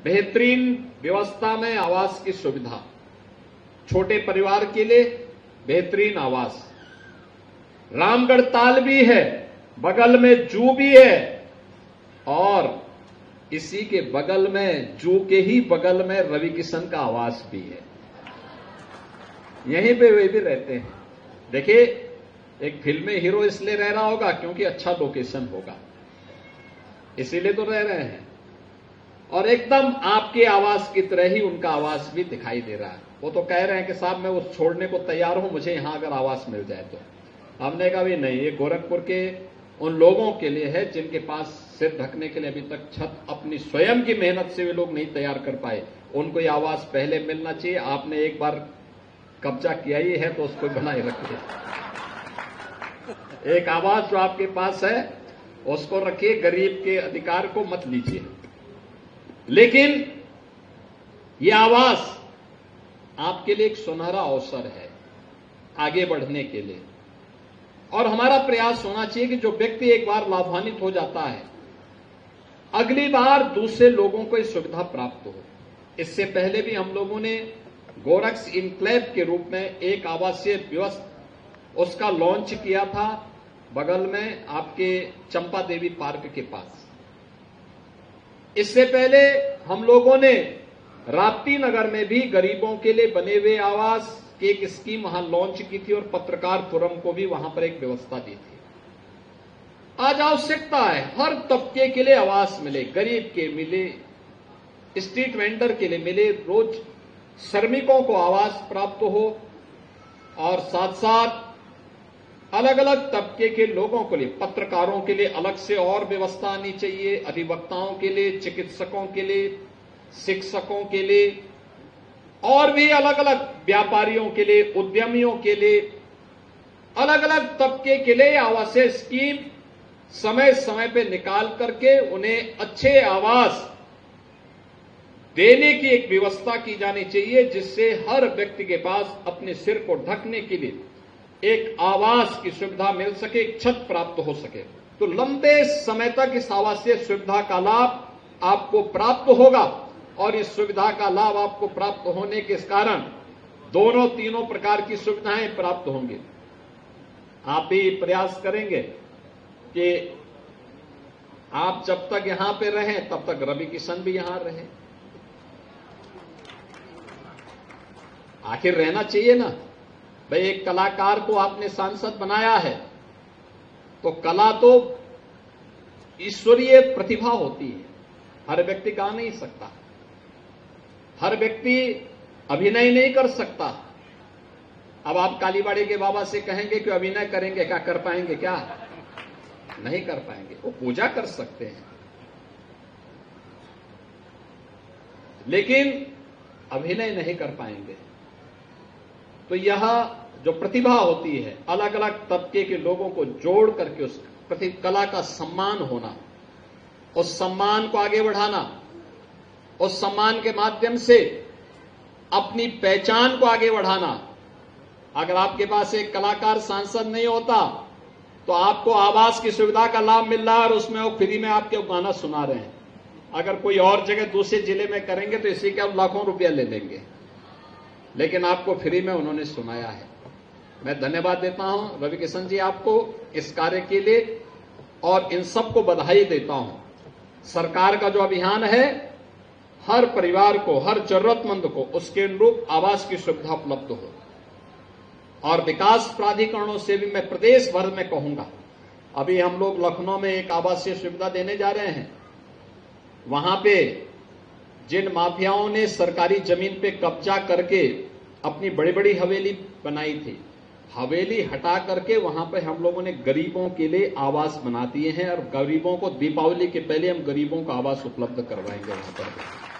बेहतरीन व्यवस्था में आवास की सुविधा, छोटे परिवार के लिए बेहतरीन आवास, रामगढ़ ताल भी है, बगल में जू भी है और इसी के बगल में, जू के ही बगल में रवि किशन का आवास भी है। यहीं पे वे भी रहते हैं। देखिए, एक फिल्मी हीरो इसलिए रह रहा होगा क्योंकि अच्छा लोकेशन होगा, इसीलिए तो रह रहे हैं। और एकदम आपके आवास की तरह ही उनका आवास भी दिखाई दे रहा है। वो तो कह रहे हैं कि साहब मैं वो छोड़ने को तैयार हूं, मुझे यहां अगर आवास मिल जाए तो। हमने कहा भी नहीं, ये गोरखपुर के उन लोगों के लिए है जिनके पास सिर ढकने के लिए अभी तक छत अपनी स्वयं की मेहनत से वे लोग नहीं तैयार कर पाए। उनको ये आवास पहले मिलना चाहिए। आपने एक बार कब्जा किया ही है तो उसको बनाए रखिए। एक आवास जो आपके पास है उसको रखिए, गरीब के अधिकार को मत लीजिए। लेकिन ये आवास आपके लिए एक सुनहरा अवसर है आगे बढ़ने के लिए। और हमारा प्रयास होना चाहिए कि जो व्यक्ति एक बार लाभान्वित हो जाता है, अगली बार दूसरे लोगों को इस सुविधा प्राप्त हो। इससे पहले भी हम लोगों ने गोरक्स इनक्लेव के रूप में एक आवासीय व्यवस्था उसका लॉन्च किया था, बगल में आपके चंपा देवी पार्क के पास। इससे पहले हम लोगों ने राप्ती नगर में भी गरीबों के लिए बने हुए आवास की एक स्कीम वहां लॉन्च की थी और पत्रकार फोरम को भी वहां पर एक व्यवस्था दी थी। आज आवश्यकता है हर तबके के लिए आवास मिले, गरीब के मिले, स्ट्रीट वेंडर के लिए मिले, रोज श्रमिकों को आवास प्राप्त हो और साथ साथ अलग अलग तबके के लोगों के लिए, पत्रकारों के लिए अलग से और व्यवस्था आनी चाहिए, अधिवक्ताओं के लिए, चिकित्सकों के लिए, शिक्षकों के लिए और भी अलग अलग व्यापारियों के लिए, उद्यमियों के लिए, अलग अलग तबके के लिए आवासीय स्कीम समय समय पे निकाल करके उन्हें अच्छे आवास देने की एक व्यवस्था की जानी चाहिए, जिससे हर व्यक्ति के पास अपने सिर को ढकने के लिए एक आवास की सुविधा मिल सके, एक छत प्राप्त हो सके। तो लंबे समय तक इस आवासीय सुविधा का लाभ आपको प्राप्त होगा और इस सुविधा का लाभ आपको प्राप्त होने के कारण दोनों तीनों प्रकार की सुविधाएं प्राप्त होंगी। आप भी प्रयास करेंगे कि आप जब तक यहां पे रहें तब तक रवि किशन भी यहां रहे। आखिर रहना चाहिए ना भाई। एक कलाकार को आपने सांसद बनाया है तो कला तो ईश्वरीय प्रतिभा होती है, हर व्यक्ति गा नहीं सकता, हर व्यक्ति अभिनय नहीं कर सकता। अब आप कालीबाड़ी के बाबा से कहेंगे कि अभिनय करेंगे, क्या कर पाएंगे? क्या नहीं कर पाएंगे। वो पूजा कर सकते हैं लेकिन अभिनय नहीं कर पाएंगे। तो यह जो प्रतिभा होती है, अलग अलग तबके के लोगों को जोड़ करके उस कला का सम्मान होना, उस सम्मान को आगे बढ़ाना, उस सम्मान के माध्यम से अपनी पहचान को आगे बढ़ाना। अगर आपके पास एक कलाकार सांसद नहीं होता तो आपको आवास की सुविधा का लाभ मिल रहा है और उसमें वो फ्री में आपके गाना सुना रहे हैं। अगर कोई और जगह दूसरे जिले में करेंगे तो इसी के लाखों रुपया ले लेंगे, लेकिन आपको फ्री में उन्होंने सुनाया है। मैं धन्यवाद देता हूं रवि किशन जी आपको इस कार्य के लिए और इन सबको बधाई देता हूं। सरकार का जो अभियान है, हर परिवार को, हर जरूरतमंद को उसके अनुरूप आवास की सुविधा उपलब्ध हो। और विकास प्राधिकरणों से भी मैं प्रदेश भर में कहूंगा, अभी हम लोग लखनऊ में एक आवासीय सुविधा देने जा रहे हैं। वहां पे जिन माफियाओं ने सरकारी जमीन पे कब्जा करके अपनी बड़ी बड़ी हवेली बनाई थी, हवेली हटा करके वहां पे हम लोगों ने गरीबों के लिए आवास बना दिए हैं और गरीबों को दीपावली के पहले हम गरीबों को आवास उपलब्ध करवाएंगे वहां पर।